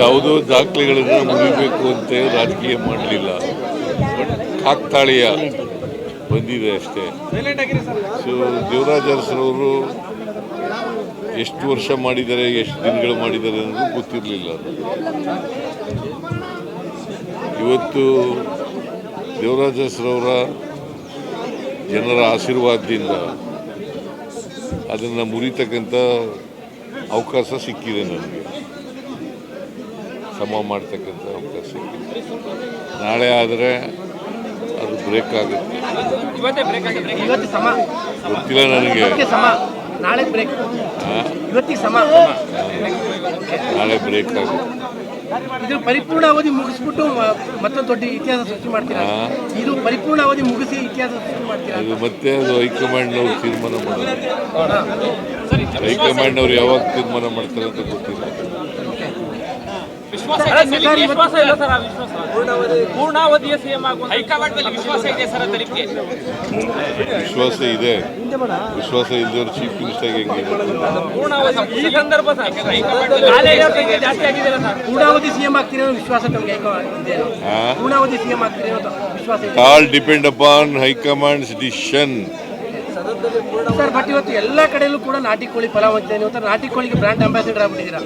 ಯಾವುದೋ ದಾಖಲೆಗಳನ್ನು ಮುಗಿಬೇಕು ಅಂತ ರಾಜಕೀಯ ಮಾಡಲಿಲ್ಲ. ಕಾಕ್ತಾಳೀಯ ಬಂದಿದೆ ಅಷ್ಟೇ. ಸೊ ದೇವರಾಜ ಅರಸರವರು ಎಷ್ಟು ವರ್ಷ ಮಾಡಿದ್ದಾರೆ, ಎಷ್ಟು ದಿನಗಳು ಮಾಡಿದ್ದಾರೆ ಅನ್ನೋದು ಗೊತ್ತಿರಲಿಲ್ಲ. ಇವತ್ತು ದೇವರಾಜ ಅರಸರವರ ಜನರ ಆಶೀರ್ವಾದದಿಂದ ಅದನ್ನು ಮುರಿತಕ್ಕಂಥ ಅವಕಾಶ ಸಿಕ್ಕಿದೆ. ನನಗೆ ಸಮ ಮಾಡ್ತಕ್ಕಂಥ ಅವಕಾಶ ಸಿಕ್ಕಿದೆ. ನಾಳೆ ಆದರೆ ಅದು ಬ್ರೇಕ್ ಆಗುತ್ತೆ. ಗೊತ್ತಿಲ್ಲ ನನಗೆ. ನಾಳೆ ಬ್ರೇಕ್ ಆಗುತ್ತೆ. ಇದು ಪರಿಪೂರ್ಣ ಅವಧಿ ಮುಗಿಸ್ಬಿಟ್ಟು ಮತ್ತೊಂದು ದೊಡ್ಡ ಇತಿಹಾಸ ಸೃಷ್ಟಿ ಮಾಡ್ತೀರಾ? ಇದು ಪರಿಪೂರ್ಣ ಅವಧಿ ಮುಗಿಸಿ ಇತಿಹಾಸ ಸೃಷ್ಟಿ ಮಾಡ್ತೀರಾ? ಅದು ಮತ್ತೆ ಅದು ಹೈಕಮಾಂಡ್ನವ್ರು ತೀರ್ಮಾನ ಮಾಡೋದು. ಹೈಕಮಾಂಡ್ನವ್ರು ಯಾವಾಗ ತೀರ್ಮಾನ ಮಾಡ್ತಾರೆ ಅಂತ ಗೊತ್ತಿಲ್ಲ. ವಿಶ್ವಾಸ ಇದೆ. ವಿಶ್ವಾಸ ಇದ್ದವರು ಚೀಫ್ ಮಿನಿಸ್ಟರ್ ಹೆಂಗಿದೆ? ಪೂರ್ಣಾವಧಿ ಸಿಎಂ ಆಗ್ತೀರಿ ವಿಶ್ವಾಸ ತಮಗೆ? ಪೂರ್ಣಾವಧಿ ಸಿಎಂ ಆಗ್ತೀರಿ ವಿಶ್ವಾಸ? All depend upon high command's decision. Sir, but ಇವತ್ತು ಎಲ್ಲ ಕಡೆಯಲ್ಲೂ ಕೂಡ ನಾಟಿ ಕೋಳಿ ಪಲಾವ್ ಹಂಚ್ತಾ ಇದೆ. ನಾಟಿ ಕೋಳಿಗೆ ಬ್ರಾಂಡ್ ಅಂಬಾಸಿಡರ್ ಆಗ್ಬಿಟ್ಟಿದ್ದೀರಾ.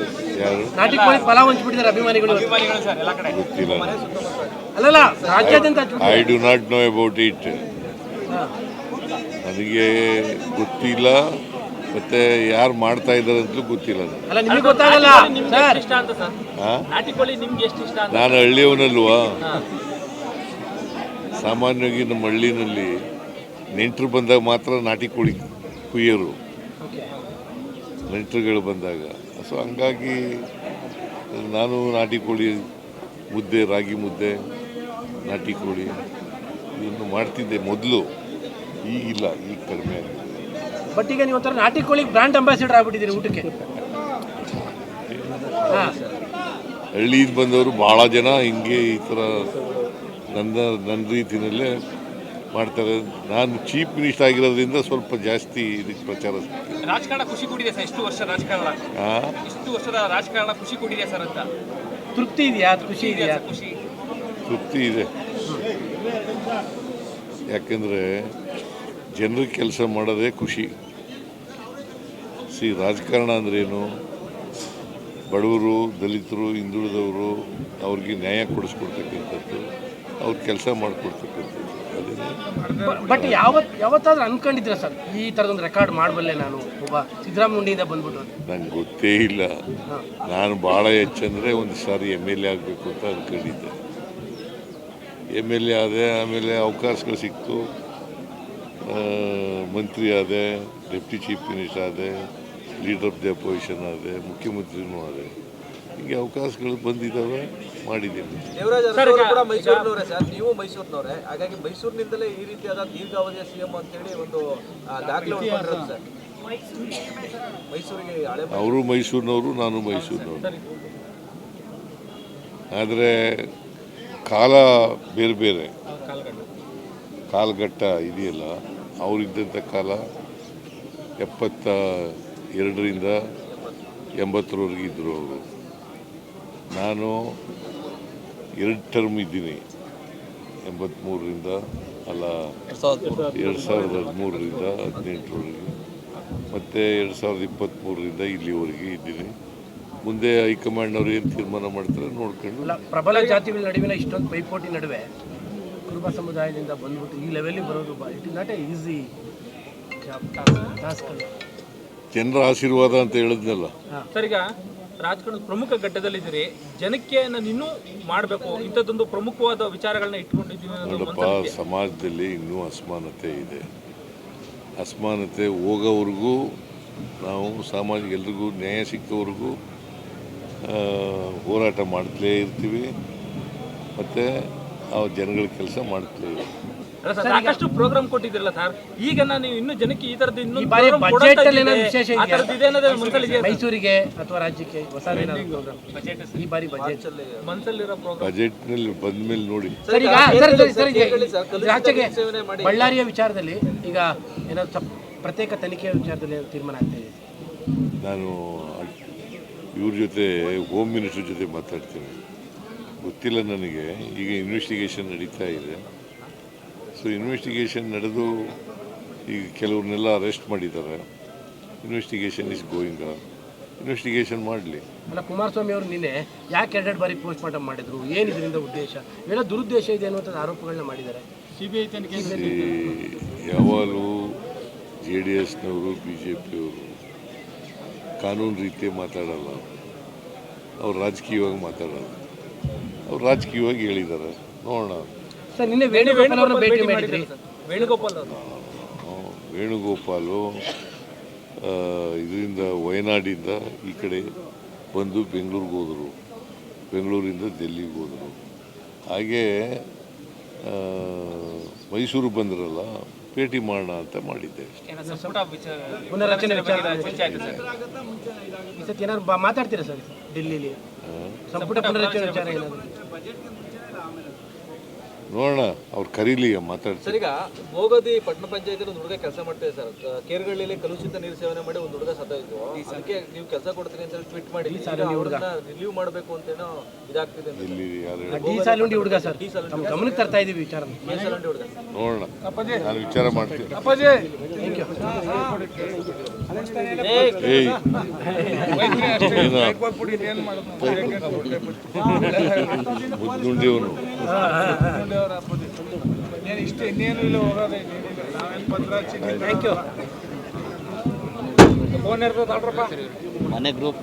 ನಾಟಿ ಕೋಳಿ ಪಲಾವ್ ಹಂಚ್ಬಿಟ್ಟಿದ್ದಾರೆ ಅಭಿಮಾನಿಗಳು. ಗೊತ್ತಿಲ್ಲ, ಅಲ್ಲಲ್ಲ ರಾಜ್ಯಾದ್ಯಂತ. I do not know about it. ನನಗೆ ಗೊತ್ತಿಲ್ಲ, ಮತ್ತೆ ಯಾರು ಮಾಡ್ತಾ ಇದ್ದಾರೆ ಅಂತಲೂ ಗೊತ್ತಿಲ್ಲ. ಅಲ್ಲ, ನಿಮಗೆ ಗೊತ್ತಾಗಲ್ಲ ಸರ್. ನಾನು ಹಳ್ಳಿಯವನಲ್ವಾ. ಸಾಮಾನ್ಯವಾಗಿ ನಮ್ಮ ಹಳ್ಳಿನಲ್ಲಿ ನೆಂಟರು ಬಂದಾಗ ಮಾತ್ರ ನಾಟಿ ಕೋಳಿ ಕುಯ್ಯೋರು, ನೆಂಟರುಗಳು ಬಂದಾಗ. ಸೊ ಹಂಗಾಗಿ ನಾನು ನಾಟಿ ಕೋಳಿ ಮುದ್ದೆ, ರಾಗಿ ಮುದ್ದೆ, ನಾಟಿ ಕೋಳಿ ಇದನ್ನು ಮಾಡ್ತಿದ್ದೆ ಮೊದಲು. ಈಗಿಲ್ಲ, ಈಗ ಕಡಿಮೆ ಆಗಿದೆ. ಬಟ್ ಈಗ ನೀವು ಒಂಥರ ನಾಟಿ ಕೋಳಿಗೆ ಬ್ರಾಂಡ್ ಅಂಬಾಸಿಡರ್ ಆಗ್ಬಿಟ್ಟಿದ್ದೀರಿ ಊಟಕ್ಕೆ. ಹಳ್ಳಿಯಿಂದ ಬಂದವರು ಭಾಳ ಜನ ಹಿಂಗೆ ಈ ಥರ ನನ್ನ ರೀತಿಯಲ್ಲೇ ಮಾಡ್ತಾರೆ. ನಾನು ಚೀಫ್ ಮಿನಿಸ್ಟರ್ ಆಗಿರೋದ್ರಿಂದ ಸ್ವಲ್ಪ ಜಾಸ್ತಿ ಇದಕ್ಕೆ ಪ್ರಚಾರ. ರಾಜಕಾರಣ ಖುಷಿ ಕೊಟ್ಟಿದೆ ಸರ್. ಇಷ್ಟು ವರ್ಷದ ರಾಜಕಾರಣ ಖುಷಿ ಕೊಟ್ಟಿದೆ ಸರ್ ಅಂತ ತೃಪ್ತಿ ಇದೆಯಾ? ಖುಷಿ ಇದೆಯಾ? ತೃಪ್ತಿ ಇದೆ. ಯಾಕೆಂದರೆ ಜನರಿಗೆ ಕೆಲಸ ಮಾಡೋದೇ ಖುಷಿ. ರಾಜಕಾರಣ ಅಂದ್ರೇನು? ಬಡವರು, ದಲಿತರು, ಹಿಂದುಳಿದವರು ಅವ್ರಿಗೆ ನ್ಯಾಯ ಕೊಡಿಸ್ಕೊಡ್ತಕ್ಕಂಥದ್ದು, ಅವ್ರ ಕೆಲಸ ಮಾಡಿಕೊಡ್ತಕ್ಕಂಥದ್ದು. ಬಟ್ ಯಾವತ್ತಾದ್ರೂ ಅನ್ಕೊಂಡಿದ್ರ ಸರ್ ಈ ಥರದೊಂದು ರೆಕಾರ್ಡ್ ಮಾಡಬಲ್ಲೆ ನಾನು ಒಬ್ಬ ಸಿದ್ದರಾಮಯ್ಯನಿಂದ ಬಂದ್ಬಿಟ್ಟು? ನಂಗೆ ಗೊತ್ತೇ ಇಲ್ಲ. ನಾನು ಭಾಳ ಹೆಚ್ಚಂದರೆ ಒಂದು ಸಾರಿ MLA ಆಗಬೇಕು ಅಂತ ಅಂದ್ಕೊಂಡಿದ್ದೆ. MLA ಆದೆ, ಆಮೇಲೆ ಅವಕಾಶಗಳು ಸಿಕ್ತು, ಮಂತ್ರಿ ಆದೆ, ಡೆಪ್ಟಿ ಚೀಫ್ ಮಿನಿಸ್ಟರ್ ಆದೆ, ಲೀಡರ್ ಆಫ್ ದಿ ಅಪೋಸಿಷನ್ ಆದೆ, ಮುಖ್ಯಮಂತ್ರಿನೂ ಆದೆ. ಹೀಗೆ ಅವಕಾಶಗಳು ಬಂದಿದ್ದಾವೆ, ಮಾಡಿದ್ದೀನಿ. ಕೂಡ ಮೈಸೂರಿನವರೇ ಸರ್, ನೀವು ಮೈಸೂರಿನವರೇ, ಹಾಗಾಗಿ ಮೈಸೂರಿನಿಂದಲೇ ಈ ರೀತಿಯಾದ ದೀರ್ಘಾವಧಿಯ CM ಅಂತೇಳಿ ಒಂದು ದಾಖಲೆ ಸರ್. ಮೈಸೂರಿಗೆ ಅವರು ಮೈಸೂರಿನವರು, ನಾನು ಮೈಸೂರಿನವರು. ಆದರೆ ಕಾಲ ಬೇರೆ ಬೇರೆ. ಕಾಲಘಟ್ಟ ಇದೆಯಲ್ಲ, ಅವರಿದ್ದಂಥ ಕಾಲ 72ರಿಂದ 80ರವರೆಗೆ ಇದ್ದರು ಅವರು. ನಾನು 2 ಟರ್ಮ್ ಇದ್ದೀನಿ, 83ರಿಂದ ಅಲ್ಲ 2013ರಿಂದ 18ರವರೆಗೆ, ಮತ್ತು 2023ರಿಂದ ಇಲ್ಲಿವರೆಗೆ ಇದ್ದೀನಿ. ಮುಂದೆ ಹೈಕಮಾಂಡ್ನವ್ರು ಏನು ತೀರ್ಮಾನ ಮಾಡ್ತಾರೆ ನೋಡ್ಕೊಂಡು. ಪ್ರಬಲ ಜಾತಿಗಳ ನಡುವಿನ ಇಷ್ಟೊಂದು ಪೈಪೋಟಿ ನಡುವೆ ಕುರುಬ ಸಮುದಾಯದಿಂದ ಬಂದ್ಬಿಟ್ಟು ಈ ಲೆವೆಲ್ಗೆ ಬರೋದು it is not A easy task. ಜನರ ಆಶೀರ್ವಾದ ಅಂತ ಹೇಳಿದ್ನಲ್ಲ ಸರ್. ಈಗ ರಾಜಕಾರಣದ ಪ್ರಮುಖ ಘಟ್ಟದಲ್ಲಿದ್ದೀರಿ, ಜನಕ್ಕೆ ನಾನು ಇನ್ನೂ ಮಾಡಬೇಕು ಇಂಥದ್ದೊಂದು ಪ್ರಮುಖವಾದ ವಿಚಾರಗಳನ್ನ ಇಟ್ಕೊಂಡಿದ್ದೀನಿ. ನೋಡಪ್ಪ, ಸಮಾಜದಲ್ಲಿ ಇನ್ನೂ ಅಸಮಾನತೆ ಇದೆ. ಅಸಮಾನತೆ ಹೋಗೋವರೆಗೂ ನಾವು ಸಾಮಾಜಿಕ ಎಲ್ರಿಗೂ ನ್ಯಾಯ ಸಿಕ್ಕವರೆಗೂ ಹೋರಾಟ ಮಾಡ್ತಲೇ ಇರ್ತೀವಿ, ಮತ್ತು ಆ ಜನಗಳ ಕೆಲಸ ಮಾಡ್ತಲೇ ಇರ್ತೀವಿ. ಸಾಕಷ್ಟು ಪ್ರೋಗ್ರಾಮ್ ಕೊಟ್ಟಿದ್ರಲ್ಲ ಸರ್, ಈಗ ನೀವು ಇನ್ನೂ ಜನಕ್ಕೆ ಈ ತರದ್ದು ಇನ್ನೂ ಮೈಸೂರಿಗೆ ಅಥವಾ ರಾಜ್ಯಕ್ಕೆ ಹೊಸ ಈ ಬಾರಿ ಬಜೆಟ್ನಲ್ಲಿ ಬಂದ ಮೇಲೆ ನೋಡಿ. ರಾಜ್ಯಕ್ಕೆ ಬಳ್ಳಾರಿಯ ವಿಚಾರದಲ್ಲಿ ಈಗ ಏನಾದ್ರು ಪ್ರತ್ಯೇಕ ತನಿಖೆಯ ವಿಚಾರದಲ್ಲಿ ತೀರ್ಮಾನ ಆಗ್ತಾ ಇದೆ. ನಾನು ಇವ್ರ ಜೊತೆ ಹೋಮ್ ಮಿನಿಸ್ಟರ್ ಜೊತೆ ಮಾತಾಡ್ತೀನಿ. ಗೊತ್ತಿಲ್ಲ ನನಗೆ. ಈಗ ಇನ್ವೆಸ್ಟಿಗೇಷನ್ ನಡೀತಾ ಇದೆ. ಸೊ ಇನ್ವೆಸ್ಟಿಗೇಷನ್ ನಡೆದು ಈಗ ಕೆಲವ್ರನ್ನೆಲ್ಲ ಅರೆಸ್ಟ್ ಮಾಡಿದ್ದಾರೆ. Investigation is going on. Investigation ಮಾಡಲಿ. ಅಲ್ಲ, ಕುಮಾರಸ್ವಾಮಿ ಅವರು ನಿನ್ನೆ ಯಾಕೆ 2 ಬಾರಿ ಪೋಸ್ಟ್ ಮಾರ್ಟಮ್ ಮಾಡಿದ್ರು, ಏನು ಇದರಿಂದ ಉದ್ದೇಶ, ಏನೋ ದುರುದ್ದೇಶ ಇದೆ ಅನ್ನುವಂಥದ್ದು ಆರೋಪಗಳನ್ನ ಮಾಡಿದ್ದಾರೆ. ಸಿಬಿಐ ತನಿಖೆ ಯಾವಾಗಲೂ JDSನವರು BJPಯವರು ಕಾನೂನು ರೀತಿ ಮಾತಾಡಲ್ಲ, ಅವ್ರು ರಾಜಕೀಯವಾಗಿ ಮಾತಾಡಲ್ಲ. ಅವ್ರು ರಾಜಕೀಯವಾಗಿ ಹೇಳಿದ್ದಾರೆ, ನೋಡೋಣ. ಸರ್, ನಿನ್ನೆ ವೇಣುಗೋಪಾಲ್ ಅವರನ್ನ ಭೇಟಿ ಮಾಡಿದ್ರಿ. ವೇಣುಗೋಪಾಲ್ ಅವರು ವೇಣುಗೋಪಾಲು ಇದರಿಂದ ವಯನಾಡಿಂದ ಈ ಕಡೆ ಬಂದು ಬೆಂಗಳೂರಿಗೆ ಹೋದರು, ಬೆಂಗಳೂರಿಂದ ಡೆಲ್ಲಿಗೆ ಹೋದರು. ಹಾಗೇ ಮೈಸೂರು ಬಂದ್ರಲ್ಲ, ಭೇಟಿ ಮಾಡೋಣ ಅಂತ ಮಾಡಿದ್ದೆ. ಪುನರಚನೆ ವಿಚಾರ ಈ ಸತಿ ಏನಾದ್ರು ಮಾತಾಡ್ತೀರಾ ಸರ್ ಡೆಲ್ಲಿಲಿ? ಸಂಪುಟ ಪುನರಚನೆ ವಿಚಾರ ಏನಾದ್ರು ನೋಡೋಣ, ಅವ್ರು ಕರೀಲಿ ಮಾತಾಡ್ತಾರೆ. ಸರ್, ಈಗ ಭೋಗದಿ ಪಟ್ಟಣ ಪಂಚಾಯತ್ ಒಂದು ಹುಡುಗ ಕೆಲಸ ಮಾಡ್ತಿದೆ ಸರ್. ಕೇರ್ಗಳ್ಳಿಯಲ್ಲಿ ಕಲುಷಿತ ನೀರು ಸೇವನೆ ಮಾಡಿ ಒಂದು ಹುಡುಗ ಸತ್ತೋಯ್ತು. ಅದಕ್ಕೆ ನೀವು ಕೆಲಸ ಕೊಡ್ತೀನಿ ಅಂತ ಟ್ವೀಟ್ ಮಾಡಿ ರಿಲೀವ್ ಮಾಡಬೇಕು ಅಂತೇನೋ ಇದಾಗ್ತಿದೆ. ಇಲ್ಲಿ ಯಾರು ಡಿ ಸಾಲುಂಡಿ ಹುಡುಗ ಸರ್, ನಮ್ಮ ಗಮನಕ್ಕೆ ತರ್ತಾ ಇದೀವಿ ವಿಚಾರ. ಹುಡುಗ ನೋಡೋಣ, ನಾನು ವಿಚಾರ ಮಾಡ್ತೀನಿ. ಮುದ್ದುಂಡಿಯವನು ಥ್ಯಾಂಕ್ ಯು. ಮನೆ ಗ್ರೂಪ್